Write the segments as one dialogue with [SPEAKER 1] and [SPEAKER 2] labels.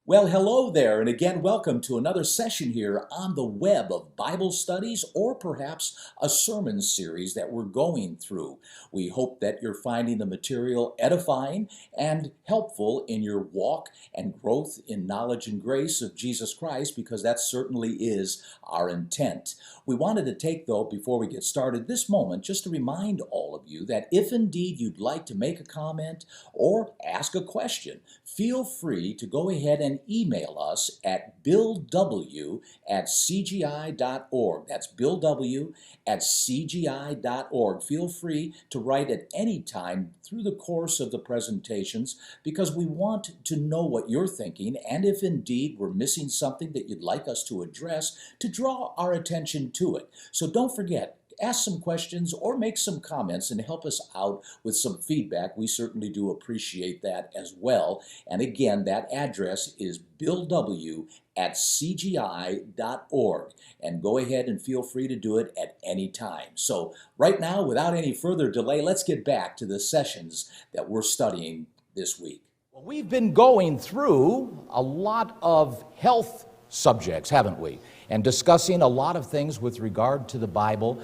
[SPEAKER 1] Well, hello there, and again, welcome to another session here on the web of Bible studies or perhaps a sermon series that we're going through. We hope that you're finding the material edifying and helpful in your walk and growth in knowledge and grace of Jesus Christ, because that certainly is our intent. We wanted to take, though, before we get started, this moment just to remind all of you that if indeed you'd like to make a comment or ask a question, feel free to go ahead and email us at billw@cgi.org. That's billw@cgi.org. Feel free to write at any time through the course of the presentations, because we want to know what you're thinking, and if indeed we're missing something that you'd like us to address, to draw our attention to it. So don't forget, ask some questions or make some comments and help us out with some feedback. We certainly do appreciate that as well. And again, that address is billw@cgi.org. And go ahead and feel free to do it at any time. So right now, without any further delay, let's get back to the sessions that we're studying this week.
[SPEAKER 2] Well, we've been going through a lot of health subjects, haven't we? And discussing a lot of things with regard to the Bible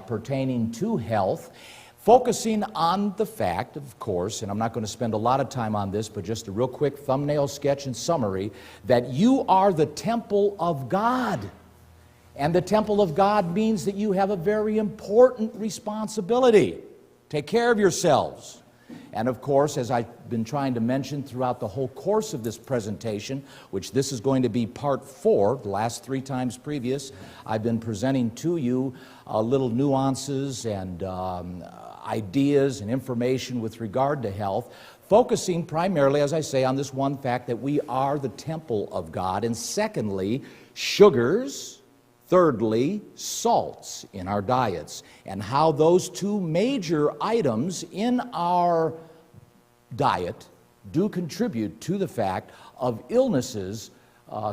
[SPEAKER 2] pertaining to health, focusing on the fact, of course, and I'm not going to spend a lot of time on this, but just a real quick thumbnail sketch and summary, that you are the temple of God. And the temple of God means that you have a very important responsibility. Take care of yourselves. And of course, as I've been trying to mention throughout the whole course of this presentation, which this is going to be part 4, the last 3 times previous, I've been presenting to you little nuances and ideas and information with regard to health, focusing primarily, as I say, on this one fact that we are the temple of God, and secondly, sugars, thirdly, salts in our diets, and how those 2 major items in our diet do contribute to the fact of illnesses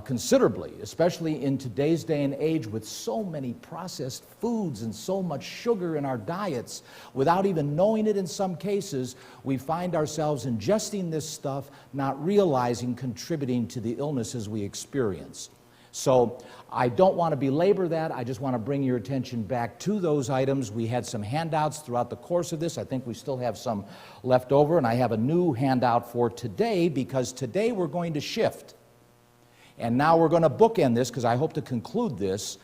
[SPEAKER 2] considerably, especially in today's day and age with so many processed foods and so much sugar in our diets. Without even knowing it in some cases, we find ourselves ingesting this stuff, not realizing contributing to the illnesses we experience. So I don't want to belabor that. I just want to bring your attention back to those items. We had some handouts throughout the course of this. I think we still have some left over, and I have a new handout for today, because today we're going to shift. And now we're going to bookend this, because I hope to conclude this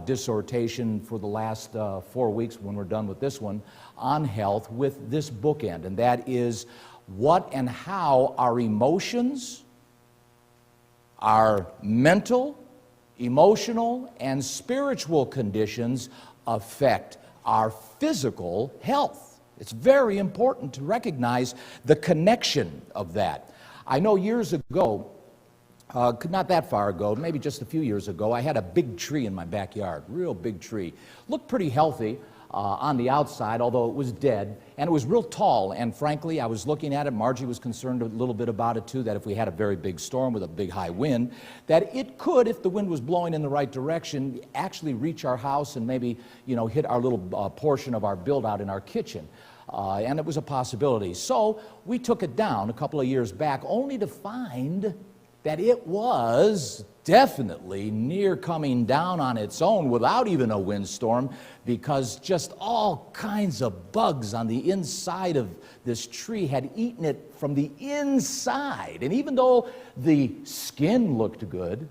[SPEAKER 2] dissertation for the last 4 weeks when we're done with this one on health with this bookend, and that is what and how our emotions, our mental, emotional, and spiritual conditions affect our physical health. It's very important to recognize the connection of that. I know years ago, not that far ago, maybe just a few years ago, I had a big tree in my backyard, real big tree. Looked pretty healthy on the outside, although it was dead, and it was real tall, and frankly, I was looking at it. Margie was concerned a little bit about it too, that if we had a very big storm with a big high wind, that it could, if the wind was blowing in the right direction, actually reach our house and maybe, hit our little portion of our build out in our kitchen. And it was a possibility. So we took it down a couple of years back, only to find that it was definitely near coming down on its own without even a windstorm, because just all kinds of bugs on the inside of this tree had eaten it from the inside. And even though the skin looked good,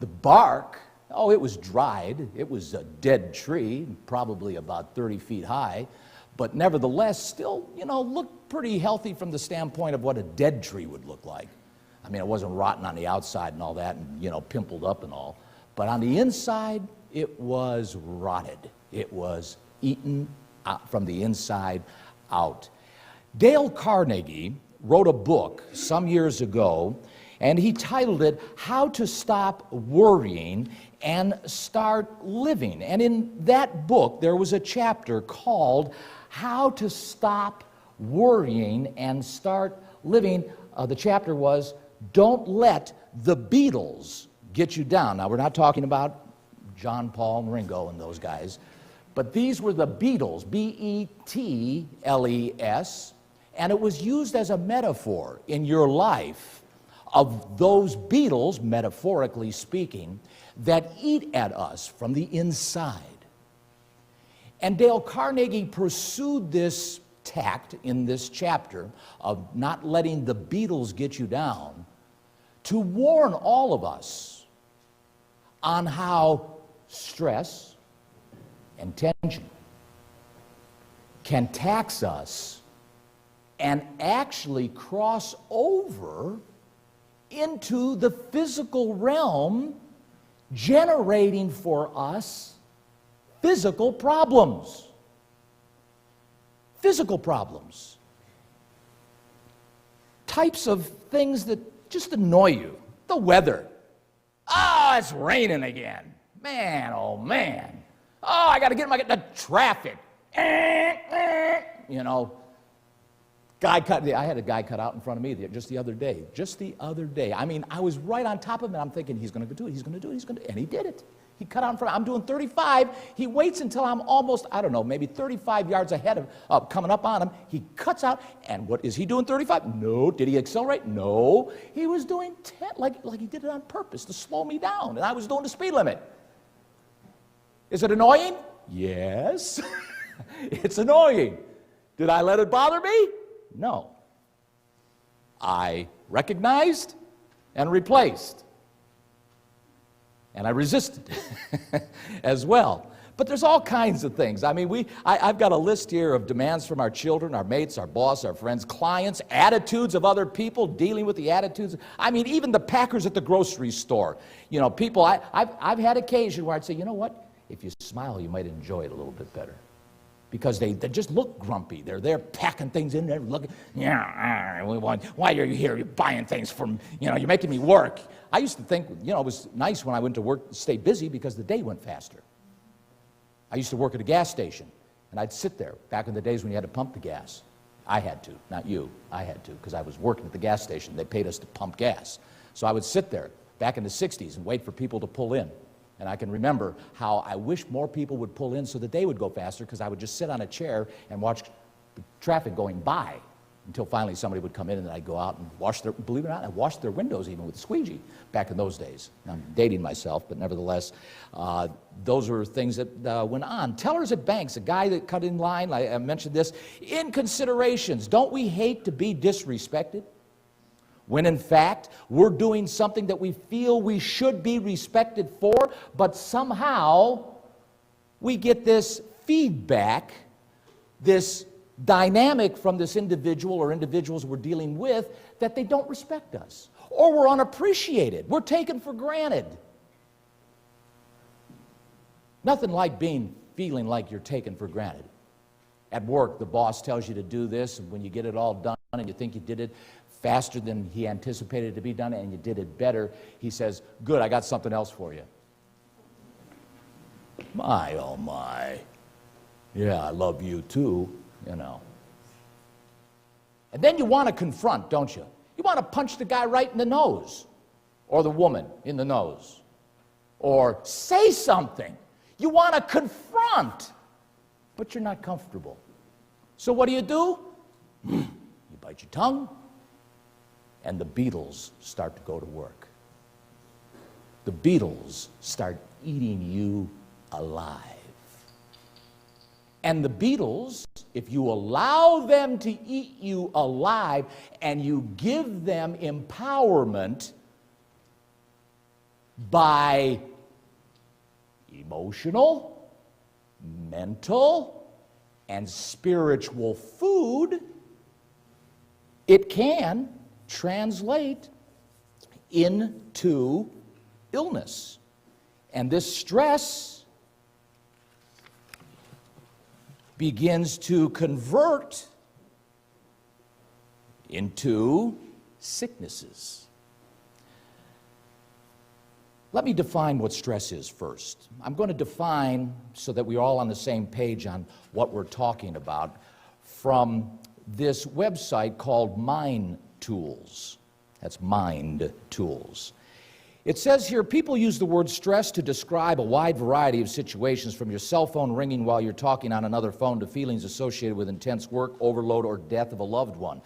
[SPEAKER 2] the bark, it was dried. It was a dead tree, probably about 30 feet high, but nevertheless still, looked pretty healthy from the standpoint of what a dead tree would look like. I mean, it wasn't rotten on the outside and all that, and, pimpled up and all. But on the inside, it was rotted. It was eaten from the inside out. Dale Carnegie wrote a book some years ago, and he titled it, How to Stop Worrying and Start Living. And in that book, there was a chapter called How to Stop Worrying and Start Living. The chapter was, Don't Let the Beatles Get You Down. Now, we're not talking about John, Paul, and Ringo and those guys, but these were the Beatles, B-E-T-L-E-S, And it was used as a metaphor in your life of those beetles, metaphorically speaking, that eat at us from the inside. And Dale Carnegie pursued this tact in this chapter of not letting the beetles get you down to warn all of us on how stress and tension can tax us and actually cross over into the physical realm, generating for us physical problems. Physical problems. Types of things that just annoy you. The weather. Oh, it's raining again. Man, oh man. Oh, I got to get the traffic. You know, I had a guy cut out in front of me just the other day. Just the other day. I mean, I was right on top of him, and I'm thinking, he's going to do it, he's going to do it, he's going to do it. And he did it. He cut out in front. I'm doing 35. He waits until I'm almost, I don't know, maybe 35 yards ahead of coming up on him. He cuts out, and what is he doing 35? No. Did he accelerate? No. He was doing 10, like he did it on purpose to slow me down, and I was doing the speed limit. Is it annoying? Yes. It's annoying. Did I let it bother me? No. I recognized and replaced. And I resisted as well. But there's all kinds of things. I mean, I've got a list here of demands from our children, our mates, our boss, our friends, clients, attitudes of other people, dealing with the attitudes. I mean, even the packers at the grocery store. You know, people, I've had occasion where I'd say, you know what? If you smile, you might enjoy it a little bit better. Because they just look grumpy. They're there packing things in there, looking, yeah, why are you here? You're buying things from, you're making me work. I used to think, it was nice when I went to work to stay busy because the day went faster. I used to work at a gas station, and I'd sit there back in the days when you had to pump the gas. I had to, not you. I had to, because I was working at the gas station. They paid us to pump gas. So I would sit there back in the 60s and wait for people to pull in. And I can remember how I wish more people would pull in so the day would go faster, because I would just sit on a chair and watch the traffic going by until finally somebody would come in, and then I'd go out and believe it or not, I washed their windows even with a squeegee back in those days. I'm dating myself, but nevertheless, those were things that went on. Tellers at banks, a guy that cut in line, I mentioned this, in considerations. Don't we hate to be disrespected? When in fact, we're doing something that we feel we should be respected for, but somehow we get this feedback, this dynamic from this individual or individuals we're dealing with, that they don't respect us, or we're unappreciated, we're taken for granted. Nothing like feeling like you're taken for granted. At work, the boss tells you to do this, and when you get it all done and you think you did it faster than he anticipated it to be done, and you did it better, he says, good, I got something else for you. My, oh my. Yeah, I love you too, And then you want to confront, don't you? You want to punch the guy right in the nose, or the woman in the nose, or say something. You want to confront, but you're not comfortable. So what do? You bite your tongue, and the beetles start to go to work. The beetles start eating you alive. And the beetles, if you allow them to eat you alive and you give them empowerment by emotional, mental, and spiritual food, it can translate into illness. And this stress begins to convert into sicknesses. Let me define what stress is first. I'm going to define, so that we're all on the same page on what we're talking about, from this website called Mind Tools. That's Mind Tools. It says here, people use the word stress to describe a wide variety of situations, from your cell phone ringing while you're talking on another phone to feelings associated with intense work, overload, or death of a loved one.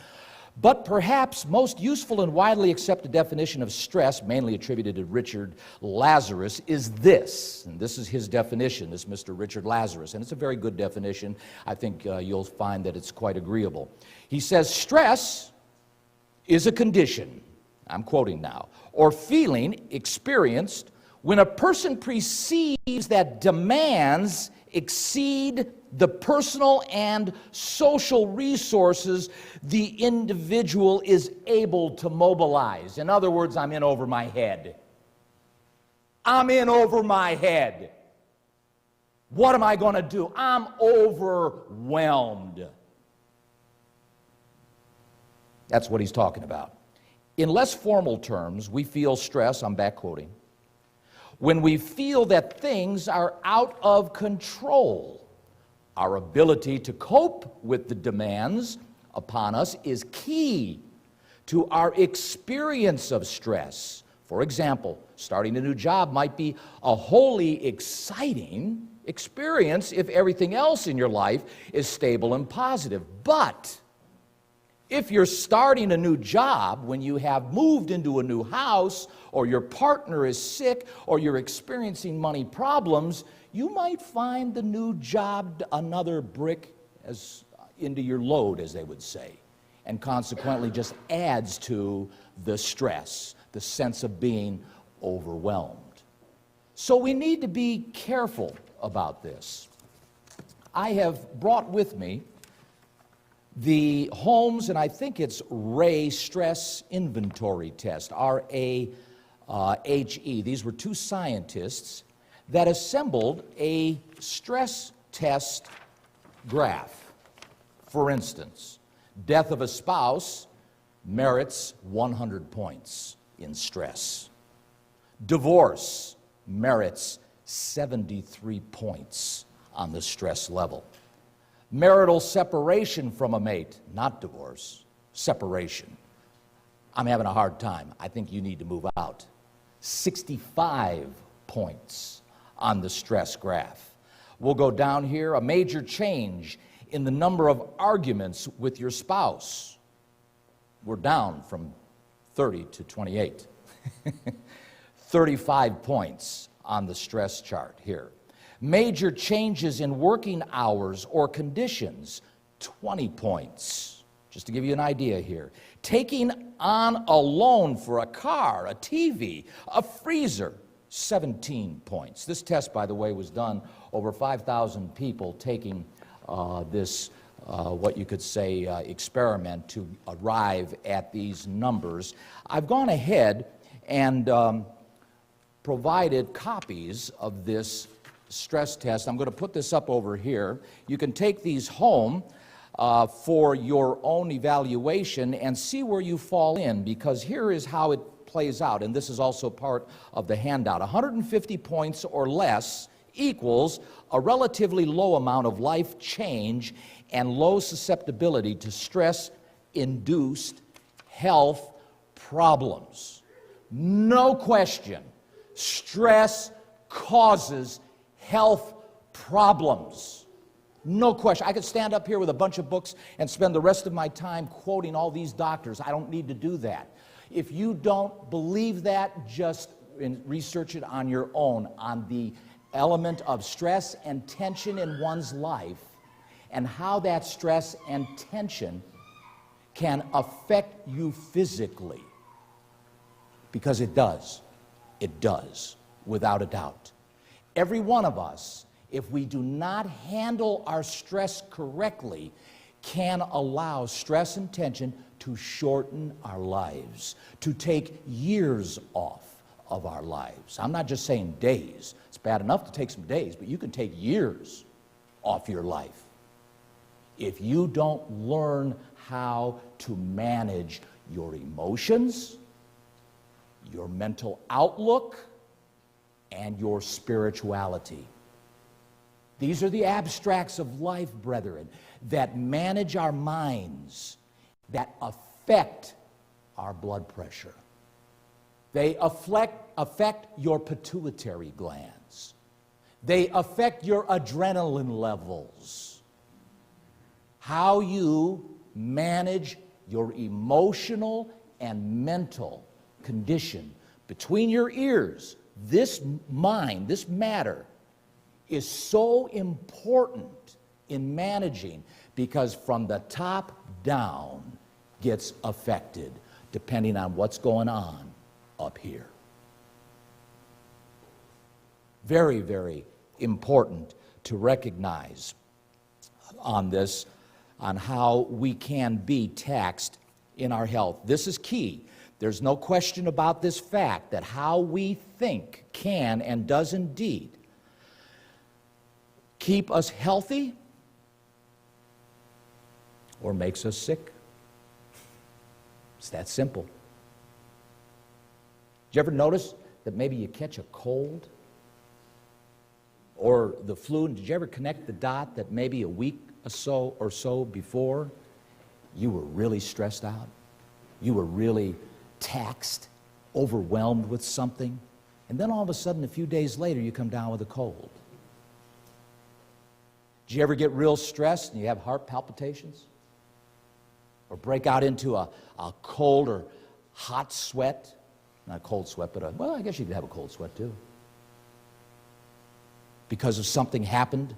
[SPEAKER 2] But perhaps most useful and widely accepted definition of stress, mainly attributed to Richard Lazarus, is this. And this is his definition, this Mr. Richard Lazarus. And it's a very good definition. I think you'll find that it's quite agreeable. He says, stress is a condition, I'm quoting now, or feeling experienced when a person perceives that demands exceed the personal and social resources the individual is able to mobilize. In other words, I'm in over my head. I'm in over my head. What am I going to do? I'm overwhelmed. That's what he's talking about. In less formal terms, we feel stress, I'm back quoting, when we feel that things are out of control. Our ability to cope with the demands upon us is key to our experience of stress. For example, starting a new job might be a wholly exciting experience if everything else in your life is stable and positive. But if you're starting a new job when you have moved into a new house, or your partner is sick, or you're experiencing money problems, you might find the new job another brick into your load, as they would say, and consequently just adds to the stress, the sense of being overwhelmed. So we need to be careful about this. I have brought with me the Holmes, and I think it's Ray Stress Inventory Test, R-A-H-E. These were two scientists that assembled a stress test graph. For instance, death of a spouse merits 100 points in stress. Divorce merits 73 points on the stress level. Marital separation from a mate, not divorce, separation. I'm having a hard time. I think you need to move out. 65 points on the stress graph. We'll go down here, a major change in the number of arguments with your spouse. We're down from 30 to 28. 35 points on the stress chart here. Major changes in working hours or conditions, 20 points. Just to give you an idea here. Taking on a loan for a car, a TV, a freezer, 17 points. This test, by the way, was done over 5,000 people taking this, what you could say, experiment to arrive at these numbers. I've gone ahead and provided copies of this stress test. I'm going to put this up over here. You can take these home for your own evaluation and see where you fall in, because here is how it plays out, and this is also part of the handout. 150 points or less equals a relatively low amount of life change and low susceptibility to stress-induced health problems. No question, stress causes health problems. No question. I could stand up here with a bunch of books and spend the rest of my time quoting all these doctors. I don't need to do that. If you don't believe that, just research it on your own, on the element of stress and tension in one's life and how that stress and tension can affect you physically. Because it does. It does, without a doubt. Every one of us, if we do not handle our stress correctly, can allow stress and tension to shorten our lives, to take years off of our lives. I'm not just saying days. It's bad enough to take some days, but you can take years off your life if you don't learn how to manage your emotions, your mental outlook, and your spirituality. These are the abstracts of life, brethren, that manage our minds, that affect our blood pressure. They affect affect your pituitary glands. They affect your adrenaline levels. How you manage your emotional and mental condition between your ears, this mind, this matter, is so important in managing, because from the top down gets affected depending on what's going on up here. Very, very important to recognize on this, on how we can be taxed in our health. This is key. There's no question about this fact that how we think can and does indeed keep us healthy or makes us sick. It's that simple. Did you ever notice that maybe you catch a cold or the flu, and did you ever connect the dot that maybe a week or so before you were really stressed out? You were really taxed, overwhelmed with something, and then all of a sudden a few days later you come down with a cold. Did you ever get real stressed and you have heart palpitations? Or break out into a cold or hot sweat? Not a cold sweat, but well, I guess you could have a cold sweat too. Because of something happened,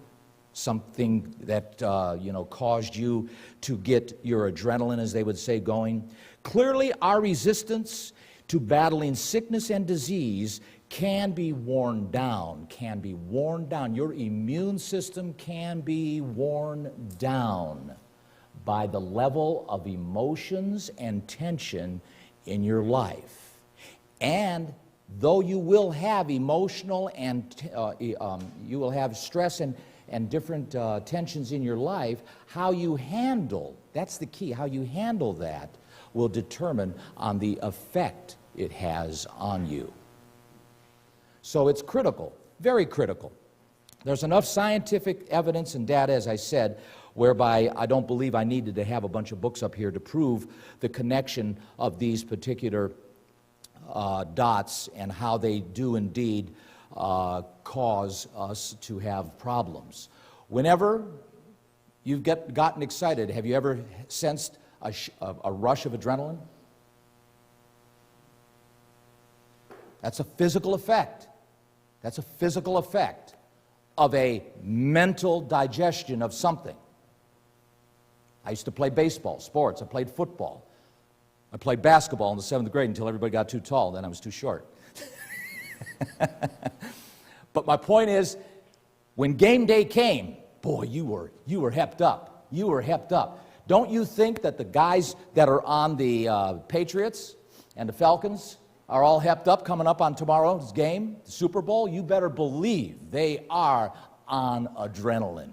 [SPEAKER 2] something that caused you to get your adrenaline, as they would say, going. Clearly, our resistance to battling sickness and disease can be worn down, Your immune system can be worn down by the level of emotions and tension in your life. And though you will have emotional and you will have stress and different tensions in your life, how you handle, that's the key, how you handle that will determine on the effect it has on you. So it's critical, very critical. There's enough scientific evidence and data, as I said, whereby I don't believe I needed to have a bunch of books up here to prove the connection of these particular dots and how they do indeed cause us to have problems. Whenever you've gotten excited, have you ever sensed a rush of adrenaline? That's a physical effect. That's a physical effect of a mental digestion of something. I used to play baseball, sports. I played football. I played basketball in the 7th grade until everybody got too tall. Then I was too short. But my point is, when game day came, boy, you were hepped up. You were hepped up. Don't you think that the guys that are on the Patriots and the Falcons are all hepped up coming up on tomorrow's game, the Super Bowl? You better believe they are on adrenaline.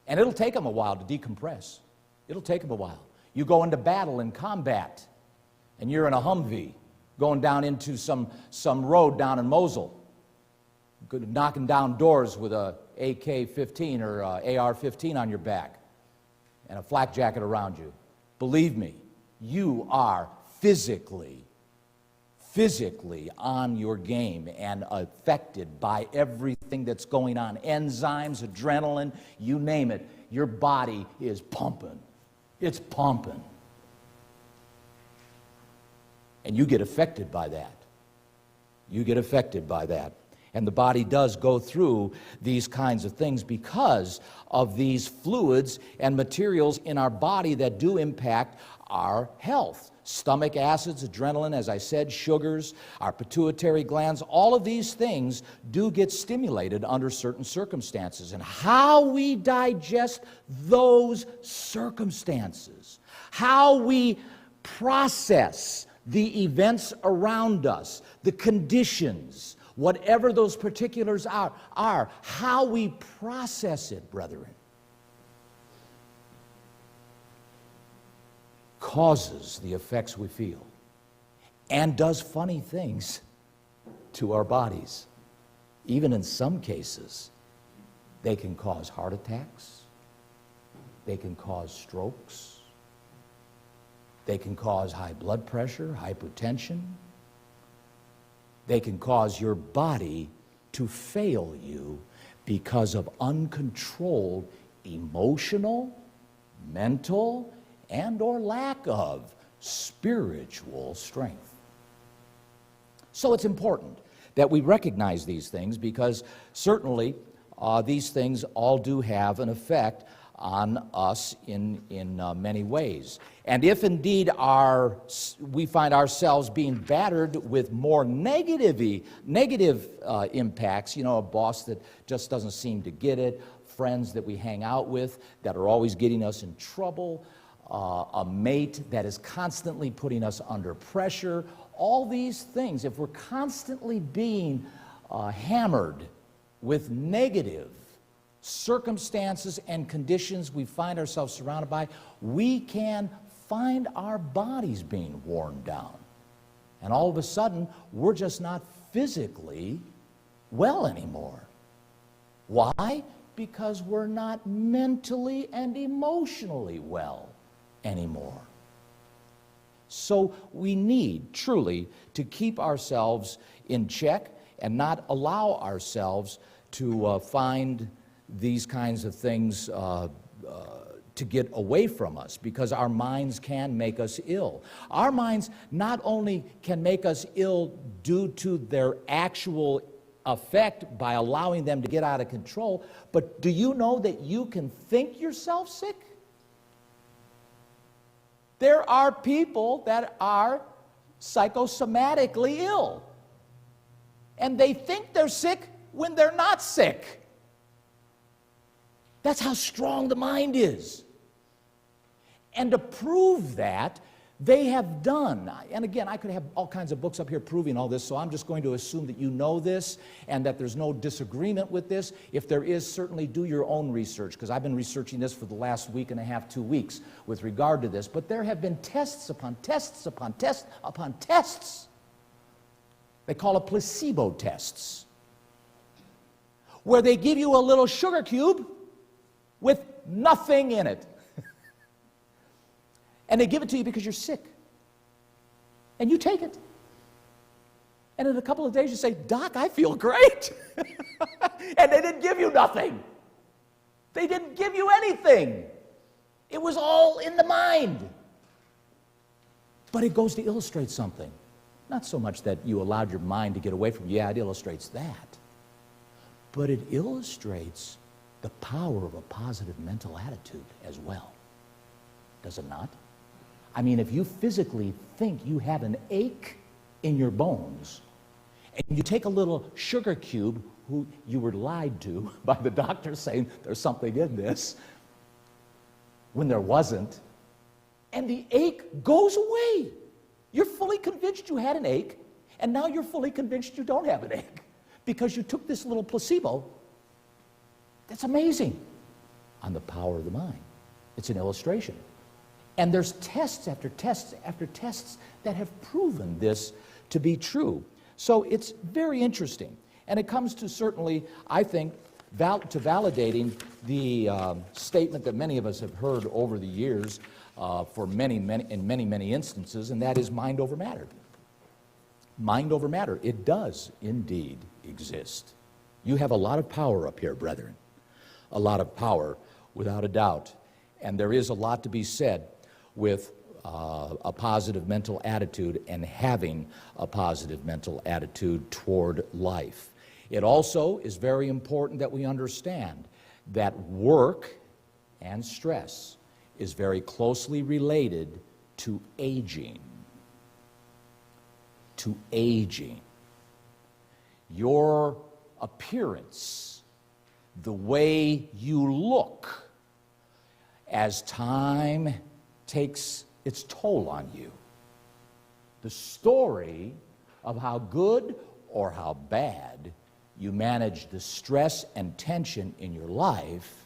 [SPEAKER 2] And it'll take them a while to decompress. It'll take them a while. You go into battle and combat, and you're in a Humvee going down into some road down in Mosul, knocking down doors with a AK-15 or AR-15 on your back and a flak jacket around you. Believe me, you are physically on your game and affected by everything that's going on. Enzymes, adrenaline, you name it. Your body is pumping. It's pumping. And you get affected by that. You get affected by that. And the body does go through these kinds of things because of these fluids and materials in our body that do impact our health. Stomach acids, adrenaline, as I said, sugars, our pituitary glands, all of these things do get stimulated under certain circumstances. And how we digest those circumstances, how we process the events around us, the conditions, whatever those particulars are how we process it, brethren, causes the effects we feel and does funny things to our bodies. Even in some cases, they can cause heart attacks, they can cause strokes, they can cause high blood pressure, hypertension. They can cause your body to fail you because of uncontrolled emotional, mental, and or lack of spiritual strength. So it's important that we recognize these things, because certainly these things all do have an effect on us in many ways. And if indeed we find ourselves being battered with more negative impacts, a boss that just doesn't seem to get it, friends that we hang out with that are always getting us in trouble, a mate that is constantly putting us under pressure, all these things, if we're constantly being hammered with negative circumstances and conditions we find ourselves surrounded by, we can find our bodies being worn down. And all of a sudden, we're just not physically well anymore. Why? Because we're not mentally and emotionally well anymore. So we need truly to keep ourselves in check and not allow ourselves to find these kinds of things to get away from us, because our minds can make us ill. Our minds not only can make us ill due to their actual effect by allowing them to get out of control, but do you know that you can think yourself sick? There are people that are psychosomatically ill, and they think they're sick when they're not sick. That's how strong the mind is. And to prove that, they have done, and again, I could have all kinds of books up here proving all this, so I'm just going to assume that you know this and that there's no disagreement with this. If there is, certainly do your own research, because I've been researching this for the last week and a half, 2 weeks with regard to this. But there have been tests upon tests upon tests upon tests. They call it placebo tests, where they give you a little sugar cube with nothing in it. And they give it to you because you're sick. And you take it. And in a couple of days you say, "Doc, I feel great." And they didn't give you nothing. They didn't give you anything. It was all in the mind. But it goes to illustrate something. Not so much that you allowed your mind to get away from you. Yeah, it illustrates that. But it illustrates the power of a positive mental attitude as well. Does it not? I mean, if you physically think you have an ache in your bones, and you take a little sugar cube, who you were lied to by the doctor saying there's something in this, when there wasn't, and the ache goes away. You're fully convinced you had an ache, and now you're fully convinced you don't have an ache, because you took this little placebo. That's amazing on the power of the mind. It's an illustration. And there's tests after tests after tests that have proven this to be true. So it's very interesting. And it comes to certainly, I think, to validating the statement that many of us have heard over the years for in many instances, and that is mind over matter. Mind over matter. It does indeed exist. You have a lot of power up here, brethren. A lot of power, without a doubt. And there is a lot to be said with a positive mental attitude and having a positive mental attitude toward life. It also is very important that we understand that work and stress is very closely related to aging. To aging. Your appearance, the way you look, as time takes its toll on you. The story of how good or how bad you manage the stress and tension in your life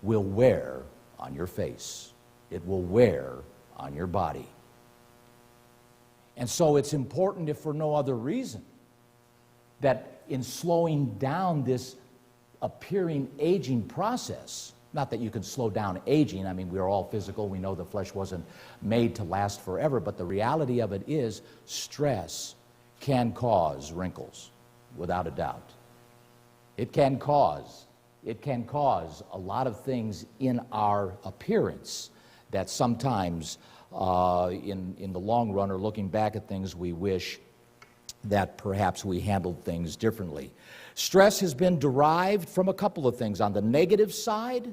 [SPEAKER 2] will wear on your face. It will wear on your body. And so it's important, if for no other reason, that in slowing down this appearing aging process, not that you can slow down aging, I mean, we're all physical, we know the flesh wasn't made to last forever, but the reality of it is stress can cause wrinkles, without a doubt. It can cause a lot of things in our appearance that sometimes in the long run, or looking back at things, we wish that perhaps we handled things differently. Stress has been derived from a couple of things. On the negative side,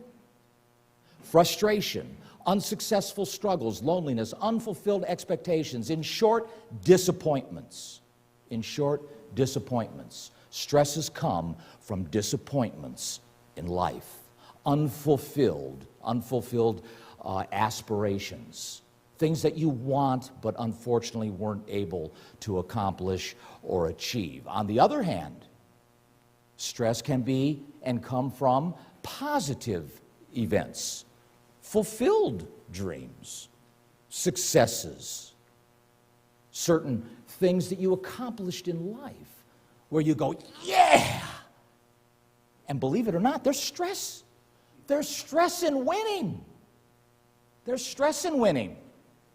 [SPEAKER 2] frustration, unsuccessful struggles, loneliness, unfulfilled expectations, in short, disappointments. In short, disappointments. Stresses come from disappointments in life, unfulfilled aspirations, things that you want but unfortunately weren't able to accomplish or achieve. On the other hand, stress can be and come from positive events, fulfilled dreams, successes, certain things that you accomplished in life where you go, yeah! And believe it or not, there's stress. There's stress in winning. There's stress in winning.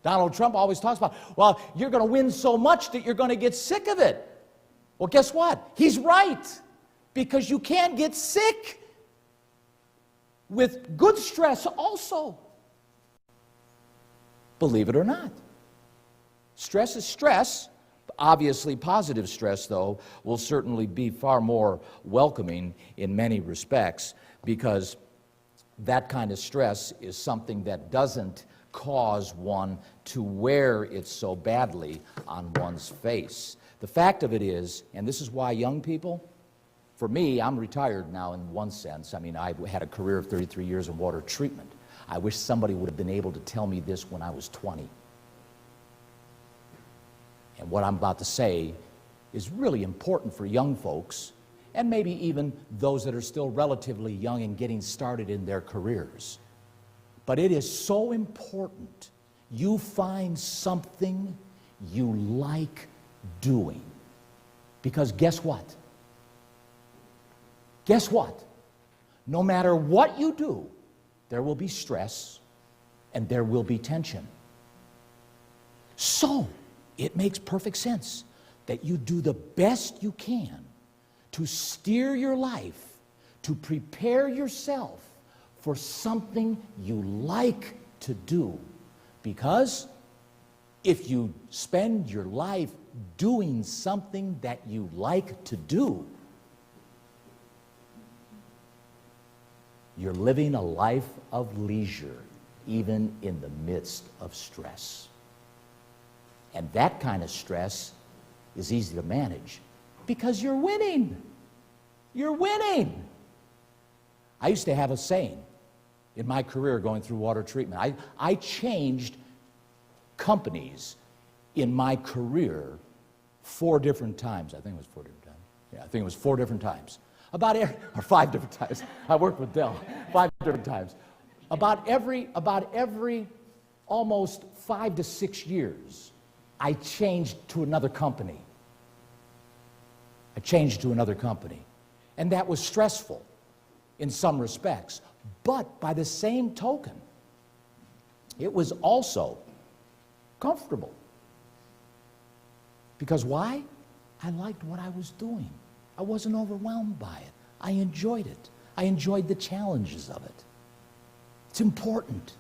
[SPEAKER 2] Donald Trump always talks about, well, you're going to win so much that you're going to get sick of it. Well, guess what? He's right, because you can get sick with good stress also. Believe it or not. Stress is stress. Obviously, positive stress, though, will certainly be far more welcoming in many respects, because that kind of stress is something that doesn't cause one to wear it so badly on one's face. The fact of it is, and this is why young people, for me, I'm retired now in one sense. I mean, I had a career of 33 years in water treatment. I wish somebody would have been able to tell me this when I was 20. And what I'm about to say is really important for young folks, and maybe even those that are still relatively young and getting started in their careers. But it is so important you find something you like doing. Because guess what? Guess what? No matter what you do, there will be stress and there will be tension. So, it makes perfect sense that you do the best you can to steer your life, to prepare yourself for something you like to do. Because if you spend your life doing something that you like to do, you're living a life of leisure, even in the midst of stress. And that kind of stress is easy to manage because you're winning. You're winning. I used to have a saying in my career going through water treatment. I changed companies in my career 4 different times. I think it was 4 different times. Yeah, I think it was 4 different times. Or 5 different times. I worked with Dell 5 different times. About every almost 5 to 6 years, I changed to another company. And that was stressful in some respects. But by the same token, it was also comfortable. Because why? I liked what I was doing. I wasn't overwhelmed by it. I enjoyed it. I enjoyed the challenges of it. It's important.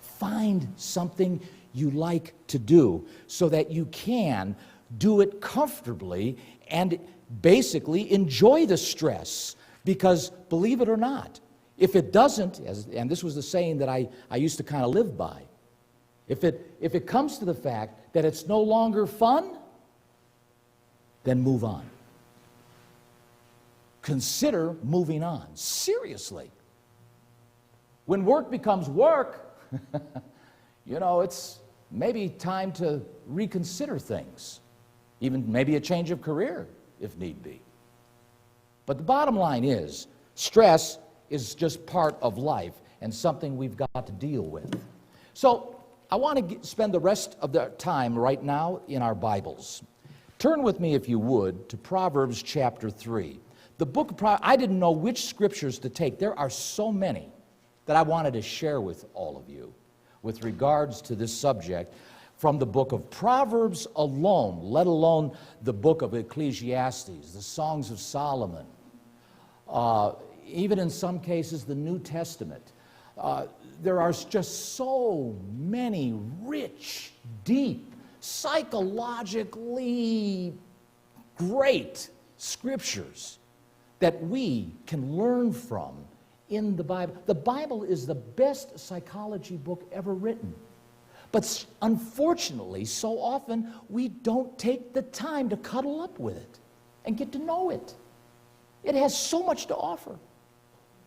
[SPEAKER 2] Find something you like to do so that you can do it comfortably and basically enjoy the stress. Because believe it or not, if it doesn't, and this was the saying that I used to kind of live by, if it comes to the fact that it's no longer fun, then move on. Consider moving on. Seriously. When work becomes work, it's maybe time to reconsider things. Even maybe a change of career, if need be. But the bottom line is, stress is just part of life and something we've got to deal with. So, I want to spend the rest of the time right now in our Bibles. Turn with me, if you would, to Proverbs chapter 3. The book of Proverbs, I didn't know which scriptures to take. There are so many that I wanted to share with all of you with regards to this subject. from the book of Proverbs alone, let alone the book of Ecclesiastes, the Songs of Solomon, even in some cases the New Testament. There are just so many rich, deep, psychologically great scriptures that we can learn from in the Bible. The Bible is the best psychology book ever written. But unfortunately, so often we don't take the time to cuddle up with it and get to know it. It has so much to offer.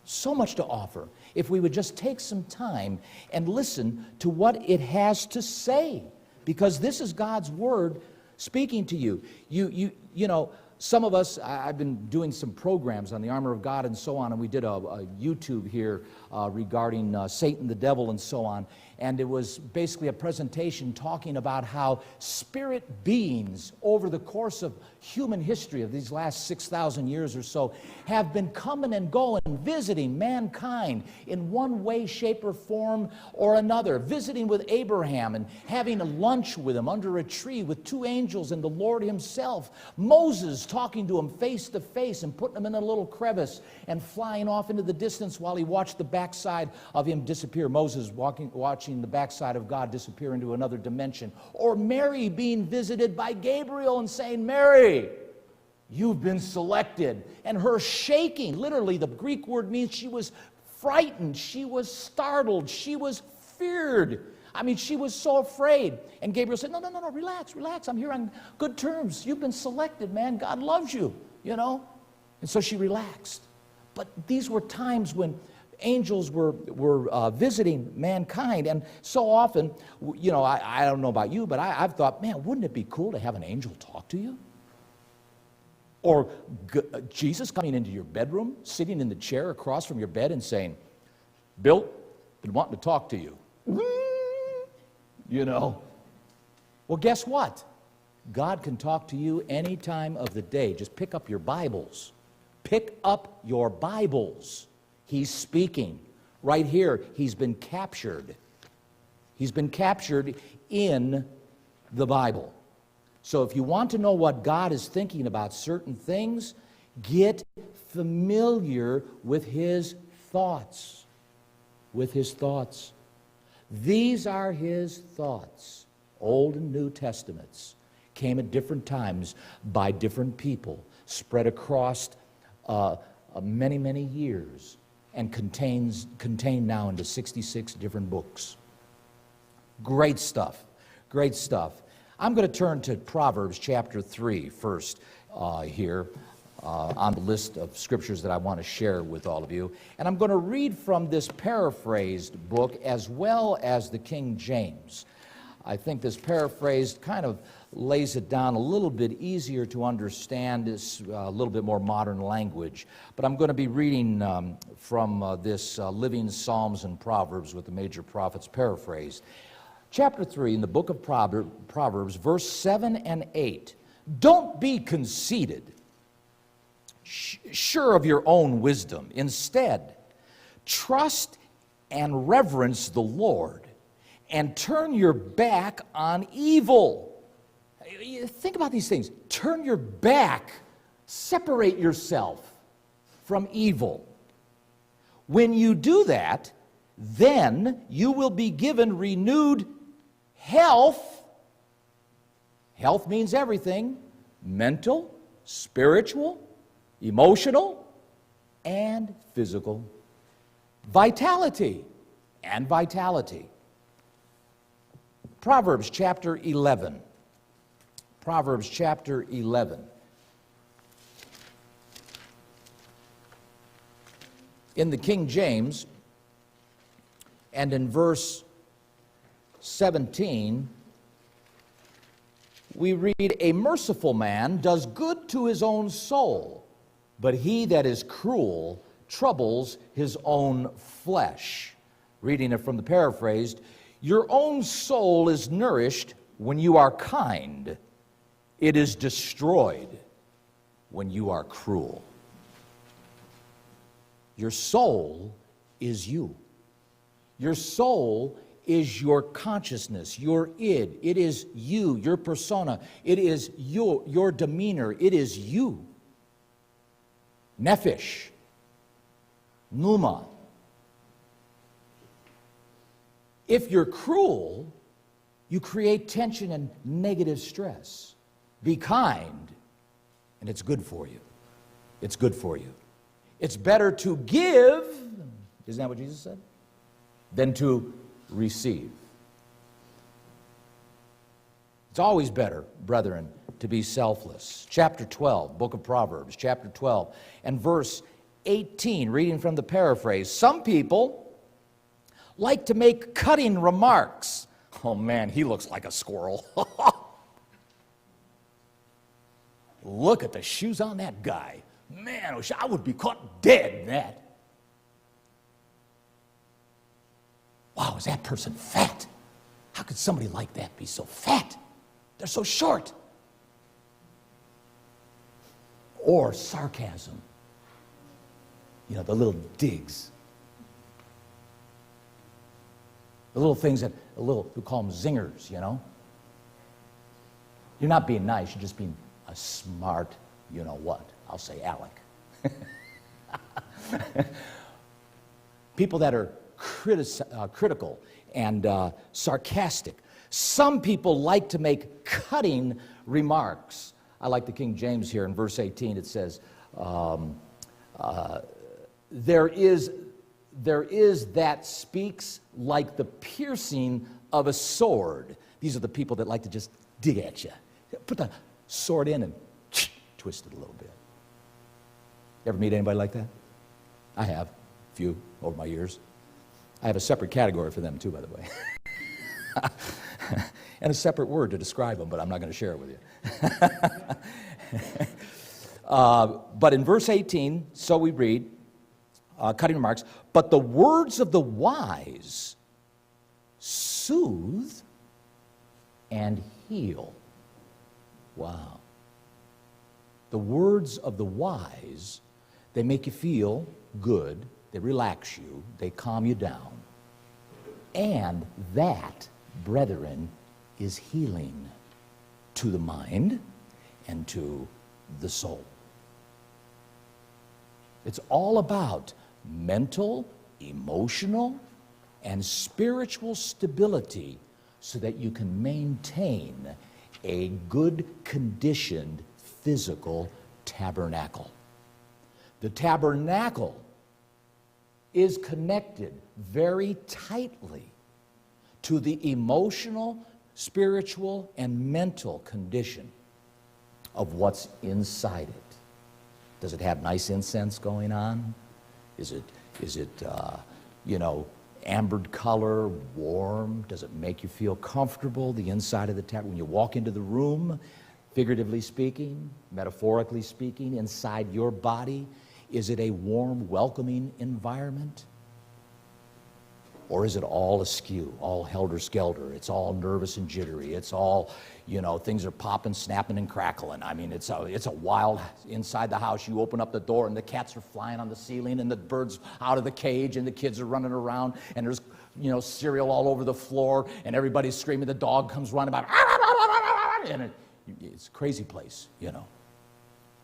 [SPEAKER 2] So much to offer. If we would just take some time and listen to what it has to say. Because this is God's Word speaking to you. You know, some of us, I've been doing some programs on the armor of God and so on, and we did a YouTube here regarding Satan, the devil, and so on. And it was basically a presentation talking about how spirit beings over the course of human history of these last 6,000 years or so have been coming and going, visiting mankind in one way, shape, or form or another, visiting with Abraham and having a lunch with him under a tree with two angels and the Lord himself, Moses talking to him face to face and putting him in a little crevice and flying off into the distance while he watched the backside of him disappear, Moses watching the backside of God disappear into another dimension, or Mary being visited by Gabriel and saying, Mary, you've been selected, and her shaking. Literally, the Greek word means she was frightened, she was startled, she was feared. I mean, she was so afraid. And Gabriel said, no, relax, I'm here on good terms. You've been selected, man. God loves you, you know. And so she relaxed. But these were times when angels were visiting mankind, and so often, you know, I don't know about you, but I've thought, man, wouldn't it be cool to have an angel talk to you? Or Jesus coming into your bedroom, sitting in the chair across from your bed and saying, Bill, been wanting to talk to you. You know. Well, guess what? God can talk to you any time of the day. Just pick up your Bibles. Pick up your Bibles. He's speaking. Right here, he's been captured. He's been captured in the Bible. So if you want to know what God is thinking about certain things, get familiar with his thoughts. With his thoughts. These are his thoughts. Old and New Testaments came at different times by different people, spread across many, many years, and contained now into 66 different books. Great stuff. Great stuff. I'm going to turn to Proverbs chapter 3 first here on the list of scriptures that I want to share with all of you. And I'm going to read from this paraphrased book as well as the King James. I think this paraphrased kind of lays it down a little bit easier to understand. It's a little bit more modern language. But I'm going to be reading from this Living Psalms and Proverbs with the major prophets paraphrased. Chapter 3 in the book of Proverbs, verse 7 and 8. Don't be conceited, sure of your own wisdom. Instead, trust and reverence the Lord and turn your back on evil. Think about these things. Turn your back. Separate yourself from evil. When you do that, then you will be given renewed health. Health means everything. Mental, spiritual, emotional, and physical. Vitality and vitality. Proverbs chapter 11. Proverbs chapter 11. In the King James, and in verse 17, we read, a merciful man does good to his own soul, but he that is cruel troubles his own flesh. Reading it from the paraphrased, your own soul is nourished when you are kind. It is destroyed when you are cruel. Your soul is you. Your soul is your consciousness, your id. It is you, your persona. It is your demeanor. It is you. Nephesh, pneuma. If you're cruel, you create tension and negative stress. Be kind, and it's good for you. It's good for you. It's better to give, isn't that what Jesus said? Than to receive. It's always better, brethren, to be selfless. Chapter 12, book of Proverbs, chapter 12, and verse 18, reading from the paraphrase. Some people like to make cutting remarks. Oh man, he looks like a squirrel. Look at the shoes on that guy. Man, I would be caught dead in that. Wow, is that person fat? How could somebody like that be so fat? They're so short. Or sarcasm. You know, the little digs. The little things that, we call them zingers, you know. You're not being nice, you're just being a smart, you know what. I'll say Alec. People that are critical and sarcastic. Some people like to make cutting remarks. I like the King James here in verse 18. It says, there is that speaks like the piercing of a sword. These are the people that like to just dig at you. Put the sword in and twist it a little bit. You ever meet anybody like that? I have, a few over my years. I have a separate category for them too, by the way. And a separate word to describe them, but I'm not going to share it with you. But in verse 18, so we read, cutting remarks, but the words of the wise soothe and heal. Wow. The words of the wise, they make you feel good, they relax you, they calm you down. And that, brethren, is healing to the mind and to the soul. It's all about mental, emotional, and spiritual stability so that you can maintain a good conditioned physical tabernacle. The tabernacle is connected very tightly to the emotional, spiritual, and mental condition of what's inside it. Does it have nice incense going on? Is it ambered color, warm? Does it make you feel comfortable, the inside of the tabernacle? When you walk into the room, figuratively speaking, metaphorically speaking, inside your body, is it a warm, welcoming environment? Or is it all askew, all helter-skelter? It's all nervous and jittery. It's all, things are popping, snapping, and crackling. I mean, it's a wild, inside the house, you open up the door and the cats are flying on the ceiling and the birds out of the cage and the kids are running around and there's, cereal all over the floor and everybody's screaming. The dog comes running by, and it's a crazy place,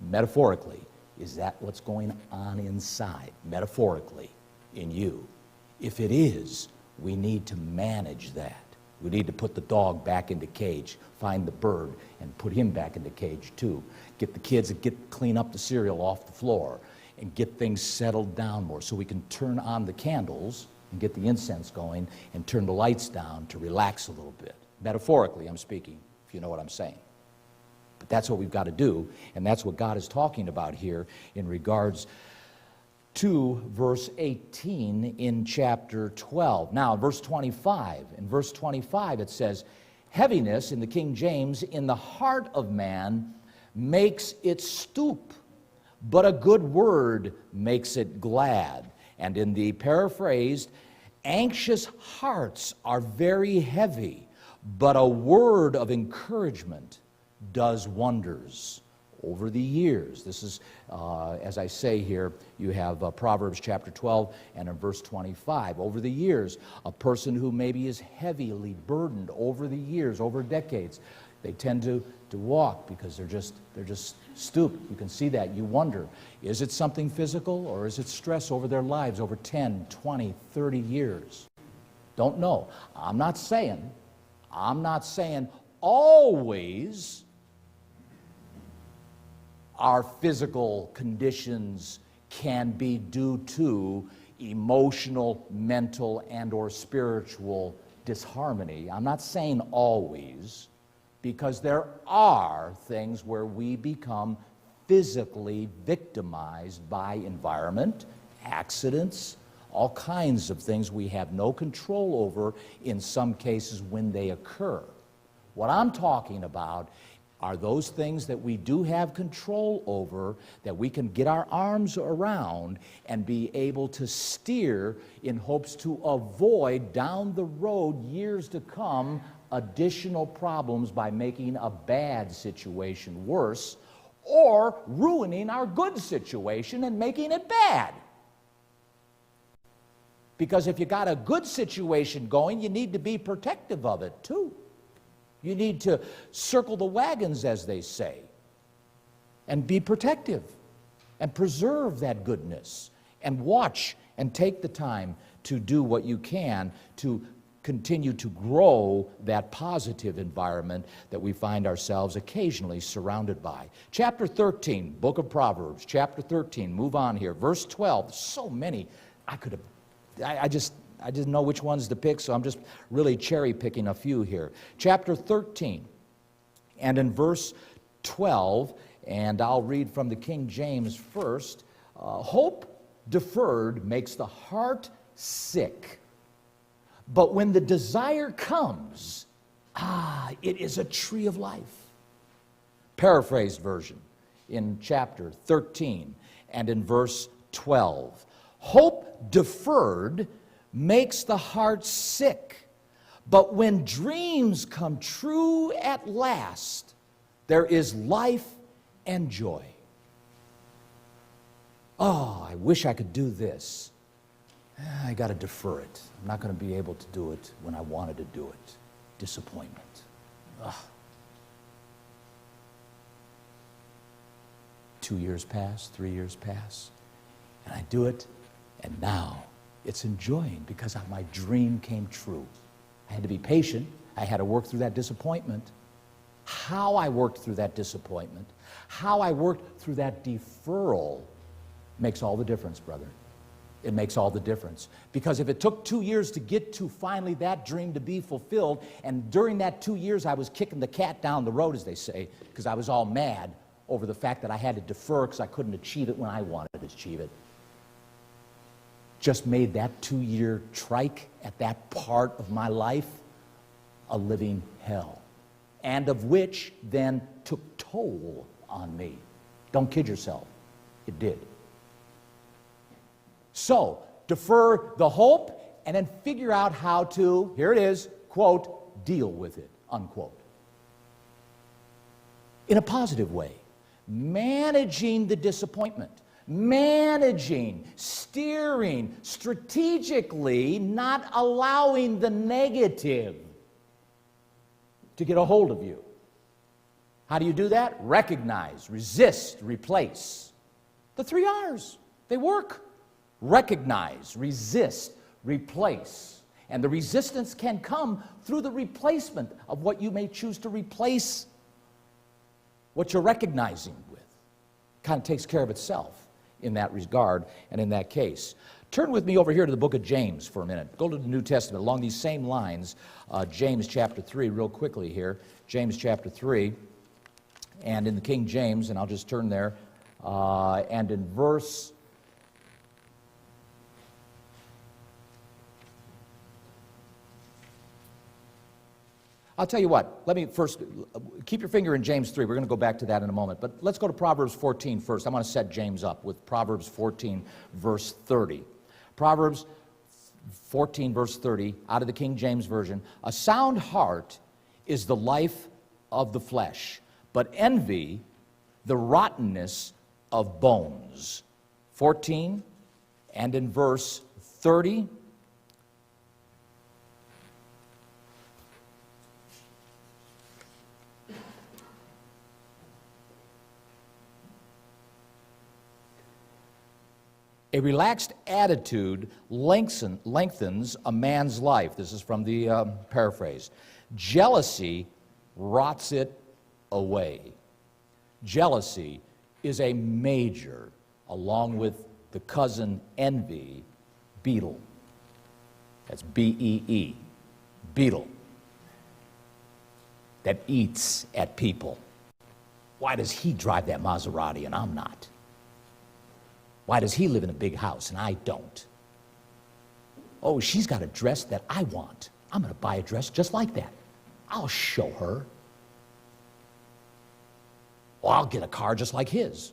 [SPEAKER 2] Metaphorically, is that what's going on inside, metaphorically, in you? If it is, we need to manage that. We need to put the dog back in the cage, find the bird, and put him back in the cage too. Get the kids and clean up the cereal off the floor and get things settled down more so we can turn on the candles and get the incense going and turn the lights down to relax a little bit. Metaphorically, I'm speaking, if you know what I'm saying. But that's what we've got to do, and that's what God is talking about here in regards to verse 18 in chapter 12. Now, verse 25. In verse 25 it says, heaviness, in the King James, in the heart of man makes it stoop, but a good word makes it glad. And in the paraphrased, anxious hearts are very heavy, but a word of encouragement does wonders. over the years. This is, as I say here, you have Proverbs chapter 12 and in verse 25. Over the years, a person who maybe is heavily burdened over the years, over decades, they tend to walk because they're just stooped. You can see that. You wonder, is it something physical or is it stress over their lives over 10, 20, 30 years? Don't know. I'm not saying always our physical conditions can be due to emotional, mental, and or spiritual disharmony. I'm not saying always, because there are things where we become physically victimized by environment, accidents, all kinds of things we have no control over in some cases when they occur. What I'm talking about are those things that we do have control over, that we can get our arms around and be able to steer in hopes to avoid down the road, years to come, additional problems by making a bad situation worse or ruining our good situation and making it bad. Because if you got a good situation going, you need to be protective of it too. You need to circle the wagons, as they say, and be protective and preserve that goodness and watch and take the time to do what you can to continue to grow that positive environment that we find ourselves occasionally surrounded by. Chapter 13, book of Proverbs, chapter 13, move on here. Verse 12, so many, I didn't know which ones to pick, so I'm just really cherry picking a few here. Chapter 13, and in verse 12, and I'll read from the King James first, hope deferred makes the heart sick. But when the desire comes, it is a tree of life. Paraphrased version in chapter 13 and in verse 12. Hope deferred makes the heart sick, but when dreams come true at last, there is life and joy. Oh, I wish I could do this. I got to defer it. I'm not going to be able to do it when I wanted to do it. Disappointment. Ugh. 2 years pass, 3 years pass, and I do it, and now it's enjoying because my dream came true. I had to be patient. I had to work through that disappointment. How I worked through that disappointment, how I worked through that deferral makes all the difference, brother. It makes all the difference. Because if it took 2 years to get to finally that dream to be fulfilled, and during that 2 years I was kicking the cat down the road, as they say, because I was all mad over the fact that I had to defer because I couldn't achieve it when I wanted to achieve it, just made that 2-year trike at that part of my life a living hell, and of which then took toll on me. Don't kid yourself. It did. So, defer the hope and then figure out how to, here it is, quote, deal with it, unquote. In a positive way. Managing the disappointment. Managing, steering, strategically, not allowing the negative to get a hold of you. How do you do that? Recognize, resist, replace. The 3 R's, they work. Recognize, resist, replace. And the resistance can come through the replacement of what you may choose to replace what you're recognizing with. Kind of takes care of itself in that regard and in that case. Turn with me over here to the book of James for a minute. Go to the New Testament along these same lines. James chapter 3 real quickly here. James chapter 3 and in the King James, and I'll just turn there, and in verse I'll tell you what, let me first, keep your finger in James 3. We're going to go back to that in a moment. But let's go to Proverbs 14 first. I want to set James up with Proverbs 14, verse 30. Proverbs 14, verse 30, out of the King James Version. A sound heart is the life of the flesh, but envy the rottenness of bones. 14 and in verse 30. A relaxed attitude lengthens a man's life. This is from the paraphrase. Jealousy rots it away. Jealousy is a major, along with the cousin envy, beetle. That's B-E-E, beetle, that eats at people. Why does he drive that Maserati and I'm not? Why does he live in a big house and I don't? Oh, she's got a dress that I want. I'm going to buy a dress just like that. I'll show her. Well, I'll get a car just like his.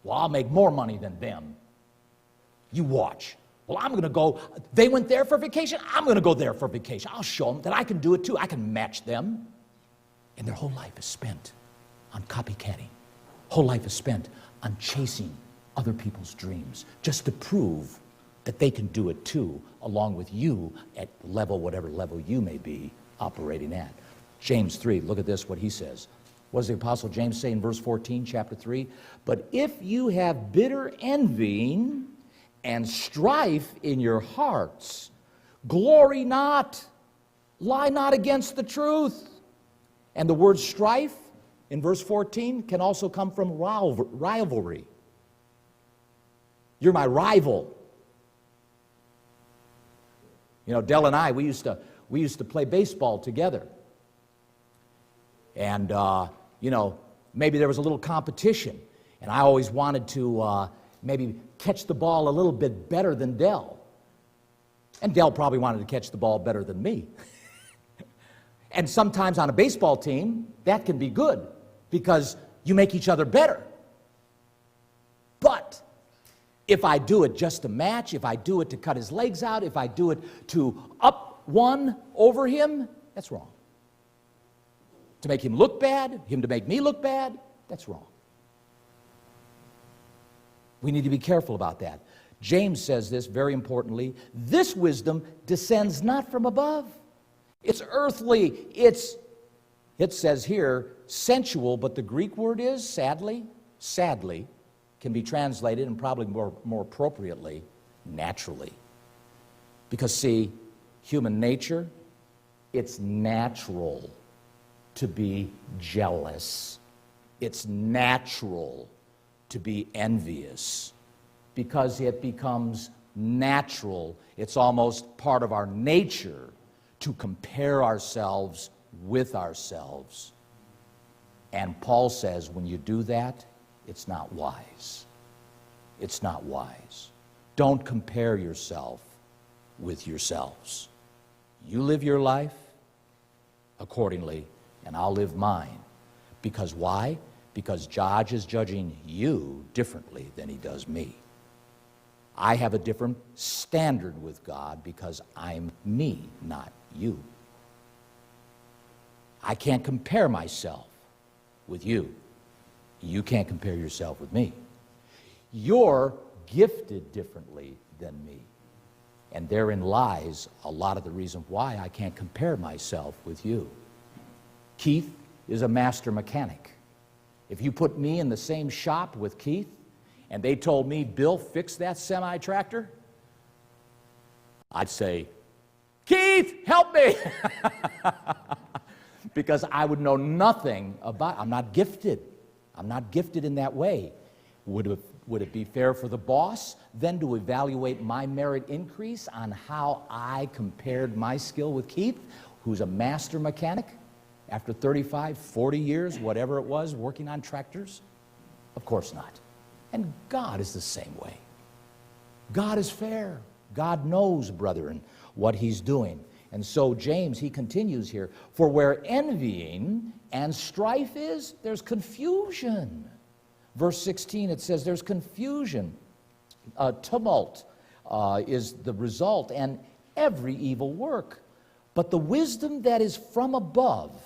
[SPEAKER 2] Well, I'll make more money than them. You watch. Well, I'm going to go. They went there for vacation. I'm going to go there for vacation. I'll show them that I can do it too. I can match them. And their whole life is spent on copycatting. Whole life is spent on chasing other people's dreams, just to prove that they can do it too, along with you at level, whatever level you may be operating at. James 3, look at this, what he says. What does the Apostle James say in verse 14, chapter 3? But if you have bitter envying and strife in your hearts, glory not, lie not against the truth. And the word strife in verse 14 can also come from rivalry. You're my rival. You know, Dell and I, we used to play baseball together. And, you know, maybe there was a little competition. And I always wanted to maybe catch the ball a little bit better than Dell. And Dell probably wanted to catch the ball better than me. And sometimes on a baseball team, that can be good because you make each other better. But if I do it just to match, if I do it to cut his legs out, if I do it to up one over him, that's wrong. To make him look bad, him to make me look bad, that's wrong. We need to be careful about that. James says this very importantly, this wisdom descends not from above. It's earthly, it says here, sensual, but the Greek word is, sadly, can be translated, and probably more appropriately, naturally. Because see, human nature, it's natural to be jealous. It's natural to be envious. Because it becomes natural, it's almost part of our nature to compare ourselves with ourselves. And Paul says when you do that, it's not wise. It's not wise. Don't compare yourself with yourselves. You live your life accordingly, and I'll live mine. Because why? Because God is judging you differently than he does me. I have a different standard with God because I'm me, not you. I can't compare myself with you. You can't compare yourself with me. You're gifted differently than me. And therein lies a lot of the reason why I can't compare myself with you. Keith is a master mechanic. If you put me in the same shop with Keith, and they told me, Bill, fix that semi-tractor, I'd say, Keith, help me! Because I would know nothing about it. I'm not gifted. I'm not gifted in that way. Would it be fair for the boss then to evaluate my merit increase on how I compared my skill with Keith, who's a master mechanic, after 35, 40 years, whatever it was, working on tractors? Of course not. And God is the same way. God is fair. God knows, brethren, what he's doing. And so James, he continues here, for where envying and strife is, there's confusion. Verse 16, it says there's confusion. Tumult is the result, and every evil work. But the wisdom that is from above,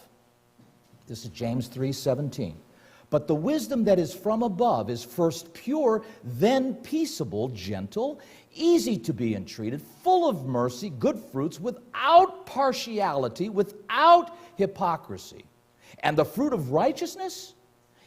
[SPEAKER 2] this is James 3:17, But the wisdom that is from above is first pure, then peaceable, gentle, easy to be entreated, full of mercy, good fruits, without partiality, without hypocrisy. And the fruit of righteousness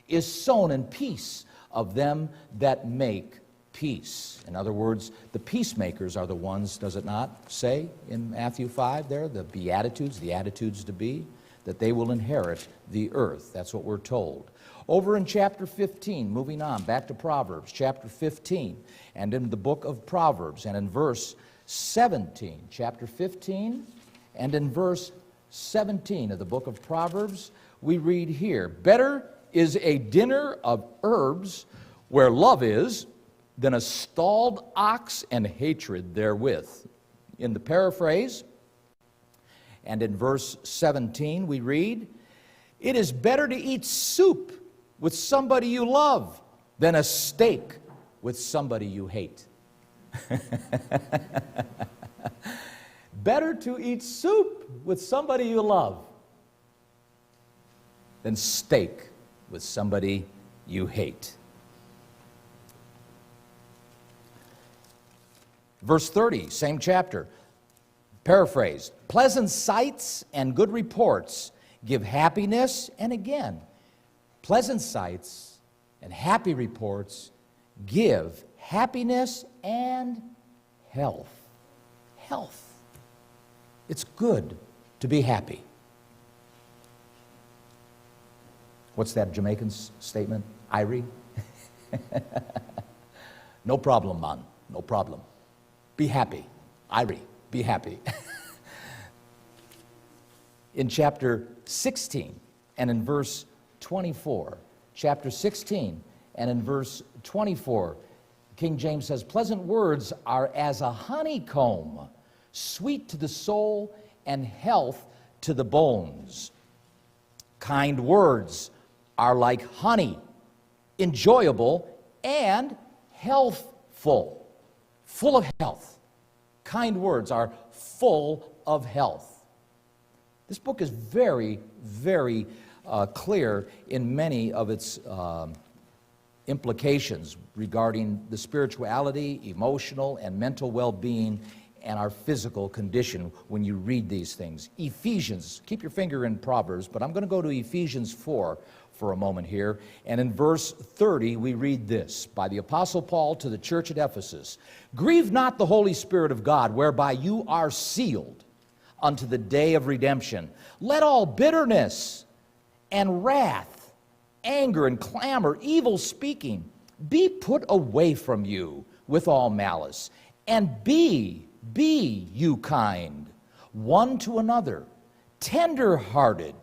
[SPEAKER 2] is sown in peace of them that make peace. In other words, the peacemakers are the ones, does it not say in Matthew 5 there, the Beatitudes, the attitudes to be, that they will inherit the earth. That's what we're told. Over in chapter 15, moving on, back to Proverbs, chapter 15, and in the book of Proverbs, and in verse 17, chapter 15, and in verse 17 of the book of Proverbs, we read here, better is a dinner of herbs where love is than a stalled ox and hatred therewith. In the paraphrase, and in verse 17, we read, it is better to eat soup with somebody you love than a steak with somebody you hate. Better to eat soup with somebody you love than steak with somebody you hate. Verse 30, same chapter, paraphrased. Pleasant sights and good reports give happiness, and again, pleasant sights and happy reports give happiness and health. Health. It's good to be happy. What's that Jamaican statement? Irie? No problem, man. No problem. Be happy. Irie, be happy. In chapter 16 and in verse 24, chapter 16 and in verse 24, King James says, pleasant words are as a honeycomb, sweet to the soul and health to the bones. Kind words are like honey, enjoyable and healthful, full of health. Kind words are full of health. This book is very, very clear in many of its implications regarding the spirituality, emotional, and mental well-being and our physical condition when you read these things. Ephesians, keep your finger in Proverbs, but I'm going to go to Ephesians 4 for a moment here. And in verse 30, we read this by the Apostle Paul to the church at Ephesus. Grieve not the Holy Spirit of God, whereby you are sealed unto the day of redemption. Let all bitterness and wrath, anger and clamor, evil speaking, be put away from you with all malice. And be you kind, one to another, tender-hearted,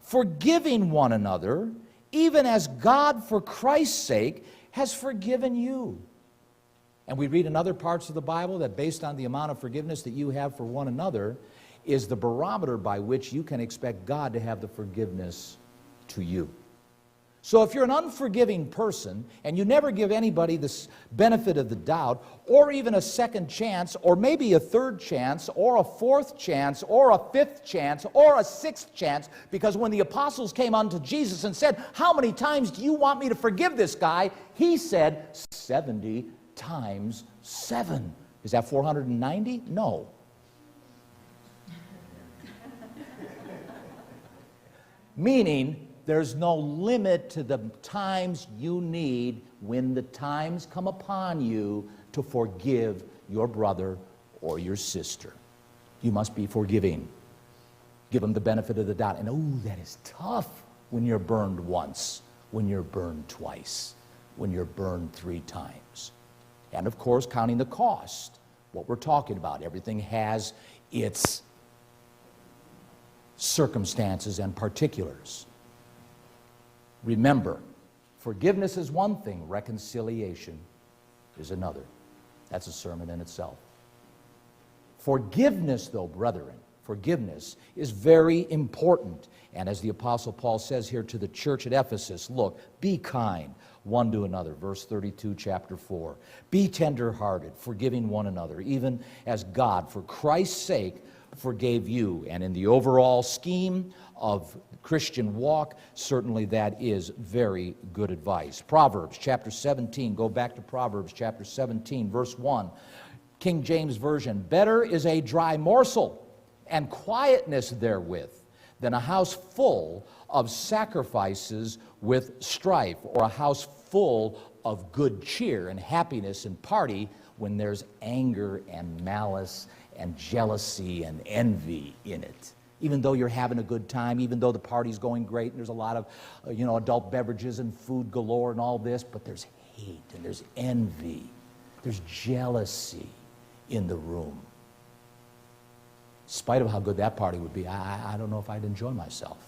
[SPEAKER 2] forgiving one another, even as God for Christ's sake has forgiven you. And we read in other parts of the Bible that based on the amount of forgiveness that you have for one another is the barometer by which you can expect God to have the forgiveness to you. So if you're an unforgiving person and you never give anybody the benefit of the doubt or even a second chance or maybe a third chance or a fourth chance or a fifth chance or a sixth chance, because when the apostles came unto Jesus and said, how many times do you want me to forgive this guy? He said 70 times 7. Is that 490? No. Meaning, there's no limit to the times you need when the times come upon you to forgive your brother or your sister. You must be forgiving. Give them the benefit of the doubt. And oh, that is tough when you're burned once, when you're burned twice, when you're burned 3 times. And of course, counting the cost. What we're talking about, everything has its circumstances and particulars. Remember, forgiveness is one thing, reconciliation is another. That's a sermon in itself. Forgiveness, though, brethren, forgiveness is very important. And as the Apostle Paul says here to the church at Ephesus, look, be kind one to another, verse 32, chapter 4. Be tender-hearted, forgiving one another, even as God, for Christ's sake, forgave you. And in the overall scheme of Christian walk, certainly that is very good advice. Proverbs chapter 17, go back to Proverbs chapter 17, verse 1. King James Version, better is a dry morsel and quietness therewith than a house full of sacrifices with strife, or a house full of good cheer and happiness and party when there's anger and malice and jealousy and envy in it. Even though you're having a good time, even though the party's going great and there's a lot of adult beverages and food galore and all this, but there's hate and there's envy, there's jealousy in the room. In spite of how good that party would be, I don't know if I'd enjoy myself,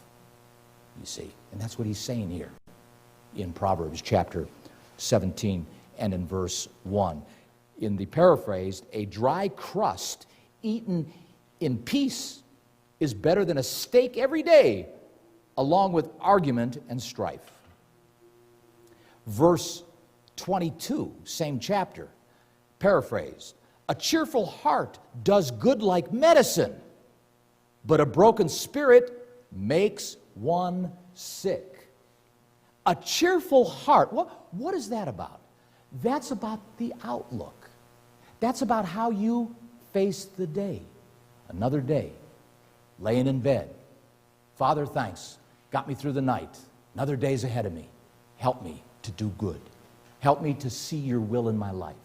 [SPEAKER 2] you see. And that's what he's saying here in Proverbs chapter 17 and in verse 1. In the paraphrased, a dry crust eaten in peace is better than a steak every day, along with argument and strife. Verse 22, same chapter, paraphrased, a cheerful heart does good like medicine, but a broken spirit makes one sick. A cheerful heart, what is that about? That's about the outlook. That's about how you face the day. Another day, laying in bed. Father, thanks. Got me through the night. Another day's ahead of me. Help me to do good. Help me to see your will in my life.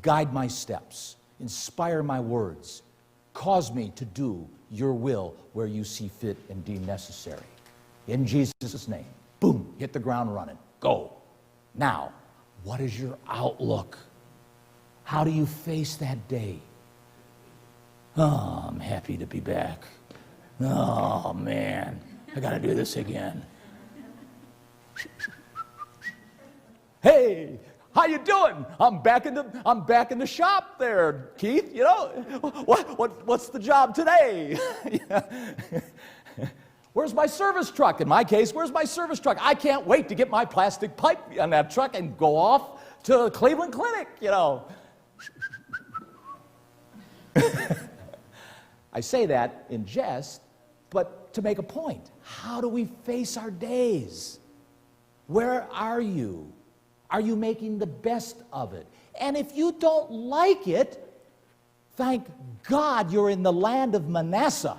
[SPEAKER 2] Guide my steps. Inspire my words. Cause me to do your will where you see fit and deem necessary. In Jesus' name, boom, hit the ground running. Go. Now, what is your outlook? How do you face that day? Oh, I'm happy to be back. Oh, man, I got to do this again. Hey, how you doing? I'm back in the shop there, Keith. You know, what's the job today? Where's my service truck? In my case, where's my service truck? I can't wait to get my plastic pipe on that truck and go off to Cleveland Clinic, you know. I say that in jest, but to make a point. How do we face our days? Where are you? Are you making the best of it? And if you don't like it, thank God you're in the land of Manasseh.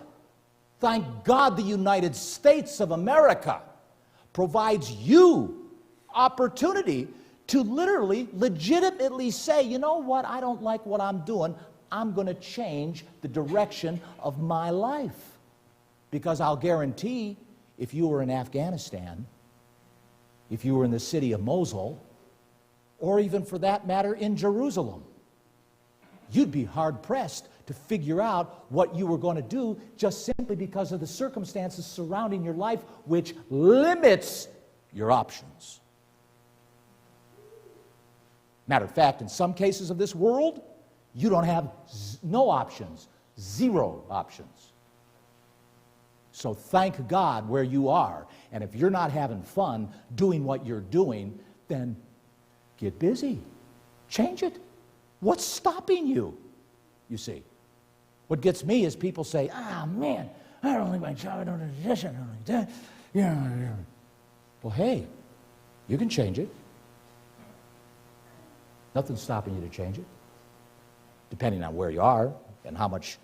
[SPEAKER 2] Thank God the United States of America provides you opportunity to literally, legitimately say, you know what, I don't like what I'm doing. I'm going to change the direction of my life. Because I'll guarantee, if you were in Afghanistan, if you were in the city of Mosul, or even for that matter in Jerusalem, you'd be hard-pressed to figure out what you were going to do just simply because of the circumstances surrounding your life, which limits your options. Matter of fact, in some cases of this world, you don't have no options, zero options. So thank God where you are. And if you're not having fun doing what you're doing, then get busy. Change it. What's stopping you? You see. What gets me is people say, man, I don't like my job, I don't like this, I don't like that. Yeah. Well, hey, you can change it. Nothing's stopping you to change it, depending on where you are and how much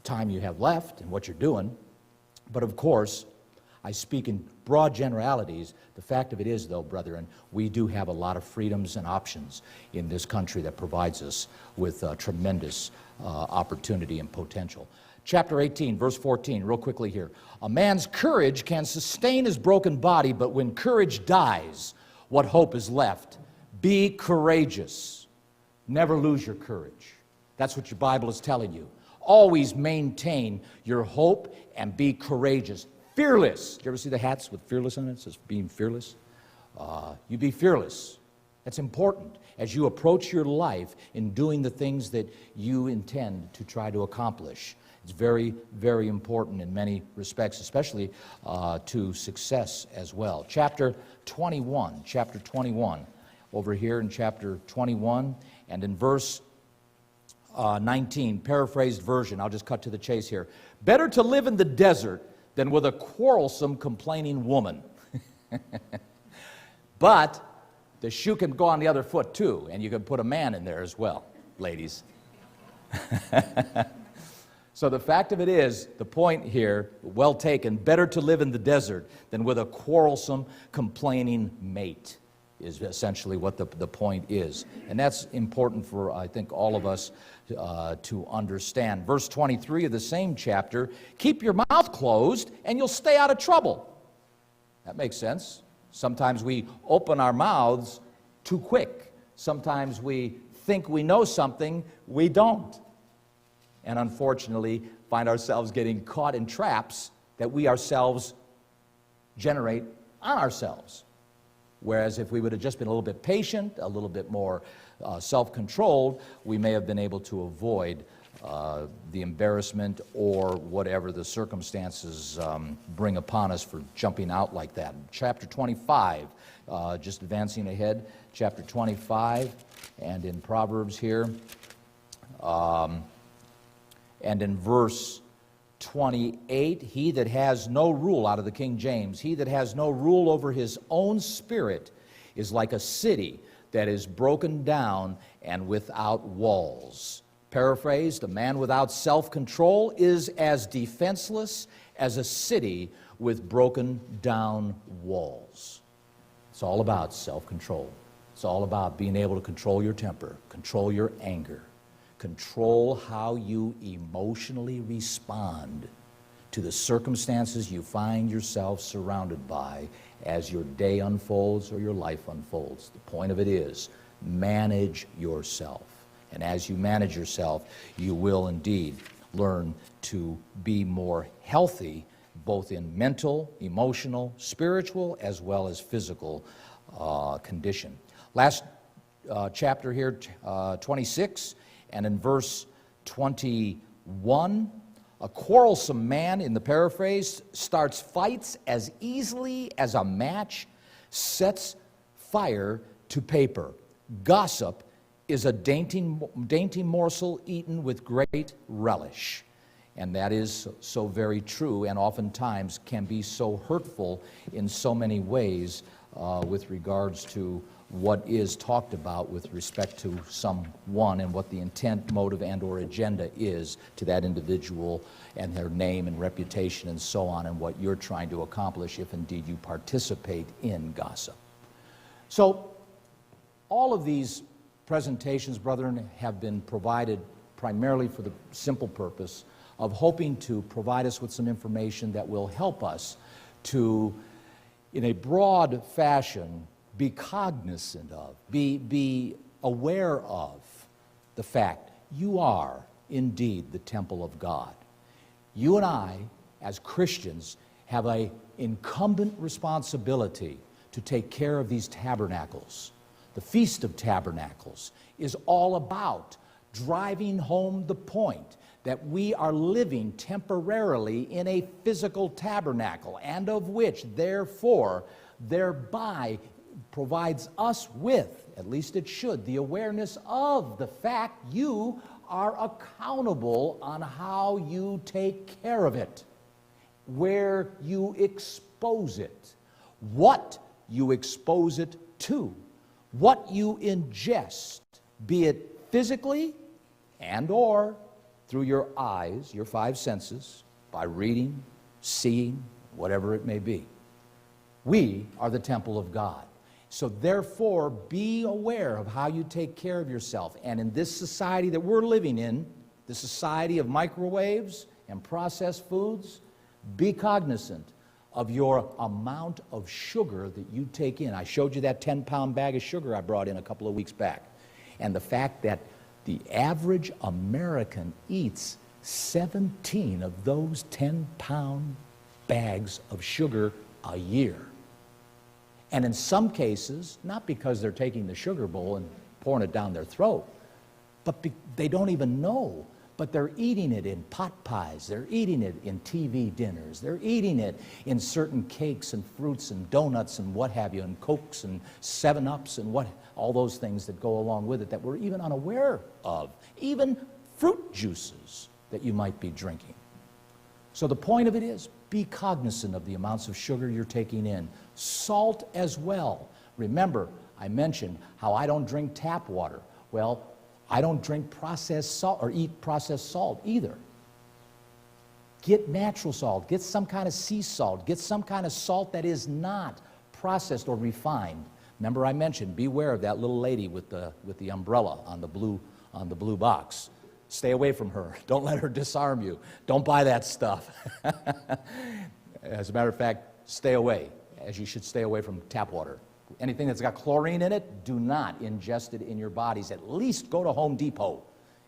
[SPEAKER 2] time you have left and what you're doing. But of course, I speak in broad generalities. The fact of it is, though, brethren, we do have a lot of freedoms and options in this country that provides us with tremendous opportunity and potential. Chapter 18, verse 14, real quickly here. A man's courage can sustain his broken body, but when courage dies, what hope is left? Be courageous. Never lose your courage. That's what your Bible is telling you. Always maintain your hope and be courageous. Fearless. Did you ever see the hats with fearless on it? It says being fearless. You be fearless. That's important as you approach your life in doing the things that you intend to try to accomplish. It's very, very important in many respects, especially to success as well. Chapter 21. Over here in chapter 21 and in verse 19, paraphrased version. I'll just cut to the chase here. Better to live in the desert than with a quarrelsome, complaining woman. But the shoe can go on the other foot too, and you can put a man in there as well, ladies. So the fact of it is, the point here, well taken, better to live in the desert than with a quarrelsome, complaining mate, is essentially what the point is. And that's important for, I think, all of us to understand. Verse 23 of the same chapter, keep your mouth closed and you'll stay out of trouble. That makes sense. Sometimes we open our mouths too quick. Sometimes we think we know something we don't. And unfortunately find ourselves getting caught in traps that we ourselves generate on ourselves. Whereas if we would have just been a little bit patient, a little bit more self-controlled, we may have been able to avoid the embarrassment or whatever the circumstances bring upon us for jumping out like that. Chapter 25, just advancing ahead, chapter 25, and in Proverbs here, and in verse 28, he that has no rule, out of the King James, he that has no rule over his own spirit is like a city that is broken down and without walls. Paraphrased, a man without self-control is as defenseless as a city with broken down walls. It's all about self-control. It's all about being able to control your temper, control your anger, control how you emotionally respond to the circumstances you find yourself surrounded by as your day unfolds or your life unfolds. The point of it is, manage yourself. And as you manage yourself, you will indeed learn to be more healthy, both in mental, emotional, spiritual, as well as physical condition. Last chapter here, 26, and in verse 21, a quarrelsome man, in the paraphrase, starts fights as easily as a match sets fire to paper. Gossip is a dainty morsel eaten with great relish. And that is so very true, and oftentimes can be so hurtful in so many ways with regards to what is talked about with respect to someone and what the intent, motive, and or agenda is to that individual and their name and reputation and so on, and what you're trying to accomplish if indeed you participate in gossip. So all of these presentations, brethren, have been provided primarily for the simple purpose of hoping to provide us with some information that will help us to, in a broad fashion, be cognizant of, be aware of the fact you are indeed the temple of God. You and I, as Christians, have an incumbent responsibility to take care of these tabernacles. The Feast of Tabernacles is all about driving home the point that we are living temporarily in a physical tabernacle, and of which, therefore, thereby provides us with, at least it should, the awareness of the fact you are accountable on how you take care of it, where you expose it, what you expose it to, what you ingest, be it physically and or through your eyes, your five senses, by reading, seeing, whatever it may be. We are the temple of God. So therefore, be aware of how you take care of yourself. And in this society that we're living in, the society of microwaves and processed foods, be cognizant of your amount of sugar that you take in. I showed you that 10-pound bag of sugar I brought in a couple of weeks back. And the fact that the average American eats 17 of those 10-pound bags of sugar a year. And in some cases, not because they're taking the sugar bowl and pouring it down their throat, but they don't even know, but they're eating it in pot pies, they're eating it in TV dinners, they're eating it in certain cakes and fruits and donuts and what have you, and Cokes and 7-Ups and all those things that go along with it that we're even unaware of. Even fruit juices that you might be drinking. So the point of it is, be cognizant of the amounts of sugar you're taking in. Salt as well. Remember, I mentioned how I don't drink tap water. Well, I don't drink processed salt or eat processed salt either. Get natural salt. Get some kind of sea salt. Get some kind of salt that is not processed or refined. Remember I mentioned, beware of that little lady with the umbrella on the blue box. Stay away from her. Don't let her disarm you. Don't buy that stuff. As a matter of fact, stay away, as you should stay away from tap water. Anything that's got chlorine in it, do not ingest it in your bodies. At least go to Home Depot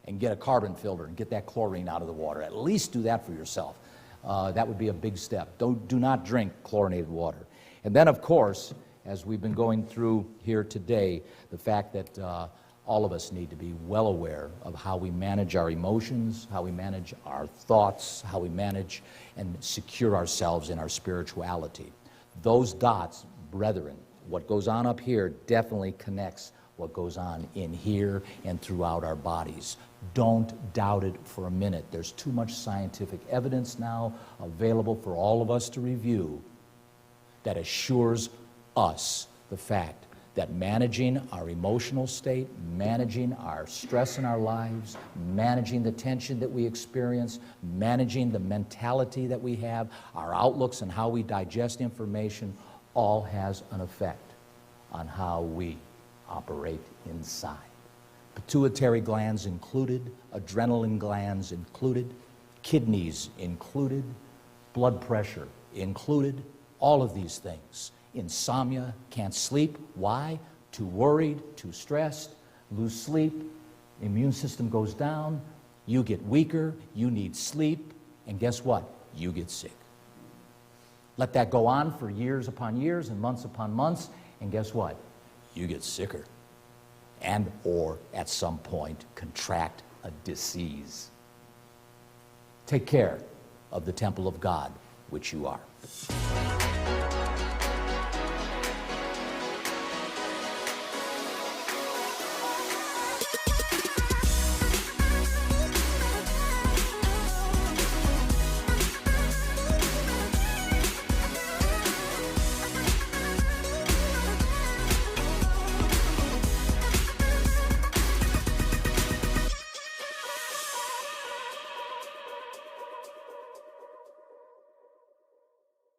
[SPEAKER 2] and get a carbon filter and get that chlorine out of the water. At least do that for yourself. That would be a big step. Do not drink chlorinated water. And then, of course, as we've been going through here today, the fact that all of us need to be well aware of how we manage our emotions, how we manage our thoughts, how we manage and secure ourselves in our spirituality. Those dots, brethren, what goes on up here definitely connects what goes on in here and throughout our bodies. Don't doubt it for a minute. There's too much scientific evidence now available for all of us to review that assures us the fact that managing our emotional state, managing our stress in our lives, managing the tension that we experience, managing the mentality that we have, our outlooks and how we digest information, all has an effect on how we operate inside. Pituitary glands included, adrenaline glands included, kidneys included, blood pressure included, all of these things. Insomnia, can't sleep. Why? Too worried, too stressed, lose sleep, immune system goes down, you get weaker, you need sleep, and guess what? You get sick. Let that go on for years upon years and months upon months, and guess what? You get sicker. And or at some point contract a disease. Take care of the temple of God, which you are.